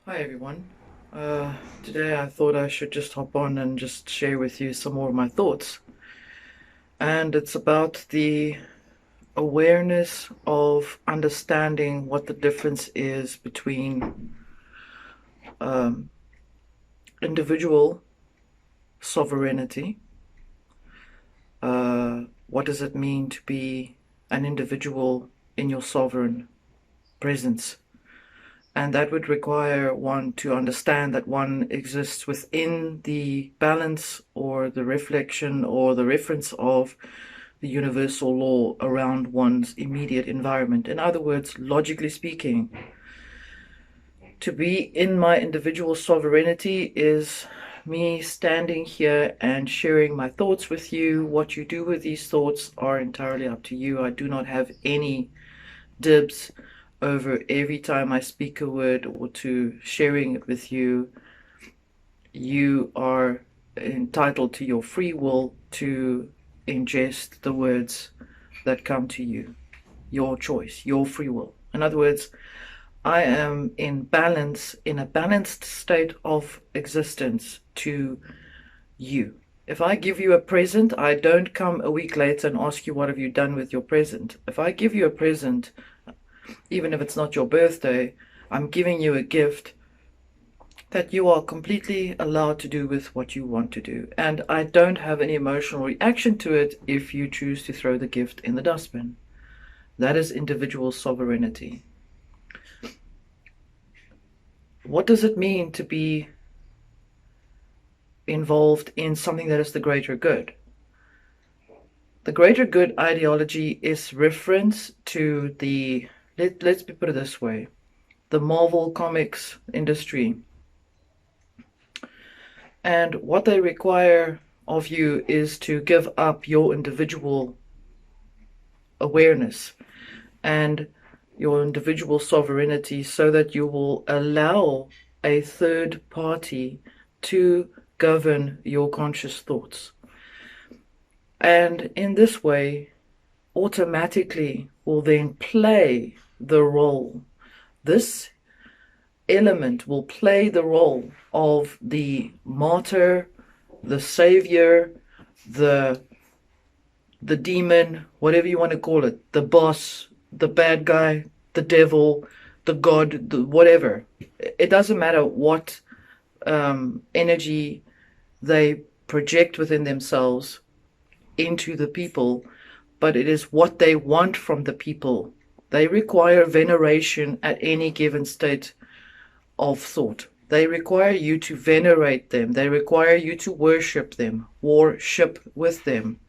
Hi everyone. Today I thought I should just hop on and just share with you some more of my thoughts. And it's about the awareness of understanding what the difference is between um, individual sovereignty. What does it mean to be an individual in your sovereign presence? And that would require one to understand that one exists within the balance or the reflection or the reference of the universal law around one's immediate environment. In other words, logically speaking, to be in my individual sovereignty is me standing here and sharing my thoughts with you. What you do with these thoughts are entirely up to you. I do not have any dibs over every time I speak a word or to sharing it with you. You are entitled to your free will to ingest the words that come to you. Your choice, your free will. In other words, I am in balance, in a balanced state of existence to you. If I give you a present, I don't come a week later and ask you what have you done with your present. If I give you a present, even if it's not your birthday, I'm giving you a gift that you are completely allowed to do with what you want to do. And I don't have any emotional reaction to it if you choose to throw the gift in the dustbin. That is individual sovereignty. What does it mean to be involved in something that is the greater good? The greater good ideology is reference to the, let's put it this way, the Marvel Comics industry. And what they require of you is to give up your individual awareness and your individual sovereignty so that you will allow a third party to govern your conscious thoughts. And in this way, automatically will then play the role. This element will play the role of the martyr, the savior, the demon, whatever you want to call it, the boss, the bad guy, the devil, the god, the whatever. It doesn't matter what energy they project within themselves into the people, but it is what they want from the people. They require veneration at any given state of thought. They require you to venerate them. They require you to worship them, worship with them.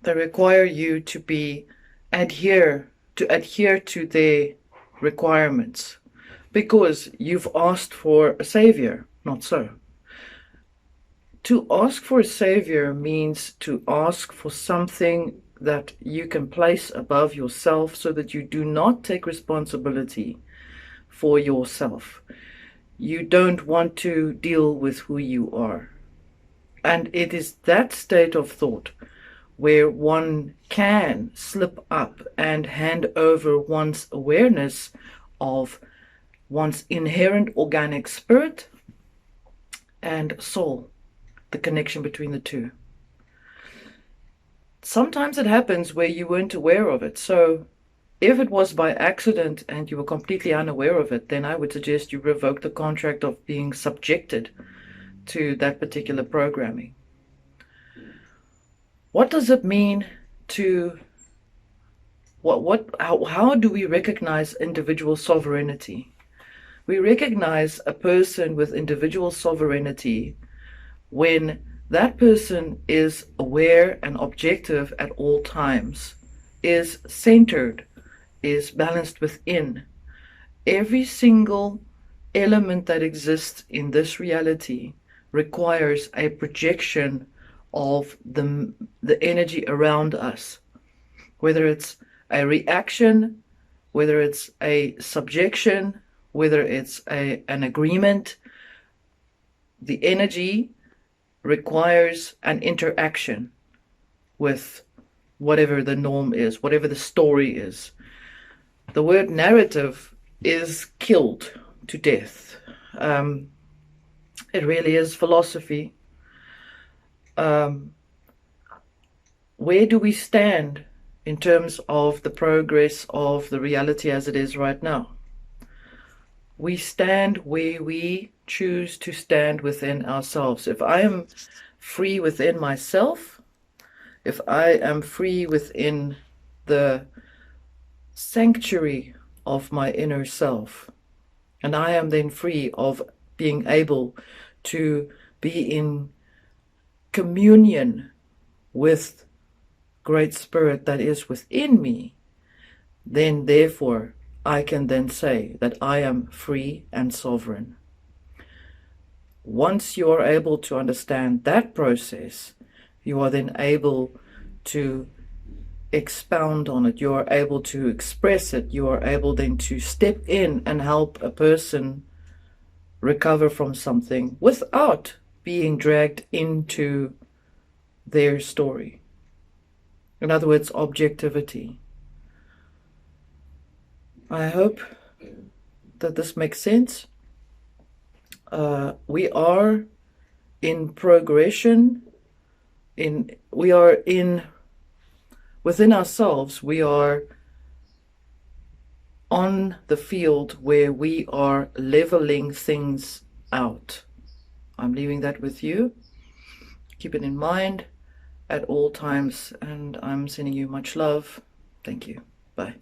They require you to be adhere to their requirements because you've asked for a savior. Not so. To ask for a savior means to ask for something that you can place above yourself so that you do not take responsibility for yourself. You don't want to deal with who you are. And it is that state of thought where one can slip up and hand over one's awareness of one's inherent organic spirit and soul, the connection between the two. Sometimes it happens where you weren't aware of it. So if it was by accident and you were completely unaware of it, then I would suggest you revoke the contract of being subjected to that particular programming. What does it mean to how do we recognize individual sovereignty? We recognize a person with individual sovereignty when that person is aware and objective at all times, is centered, is balanced within. Every single element that exists in this reality requires a projection of the energy around us, whether it's a reaction, whether it's a subjection, whether it's an agreement. The energy requires an interaction with whatever the norm is, whatever the story is. The word narrative is killed to death. It really is philosophy. Where do we stand in terms of the progress of the reality as it is right now? We stand where we choose to stand within ourselves. If I am free within myself, if I am free within the sanctuary of my inner self, and I am then free of being able to be in communion with Great Spirit that is within me, then therefore I can then say that I am free and sovereign. Once you are able to understand that process, you are then able to expound on it. You are able to express it. You are able then to step in and help a person recover from something without being dragged into their story. In other words, objectivity. I hope that this makes sense. We are in progression. Within ourselves, we are on the field where we are leveling things out. I'm leaving that with you. Keep it in mind at all times, and I'm sending you much love. Thank you. Bye.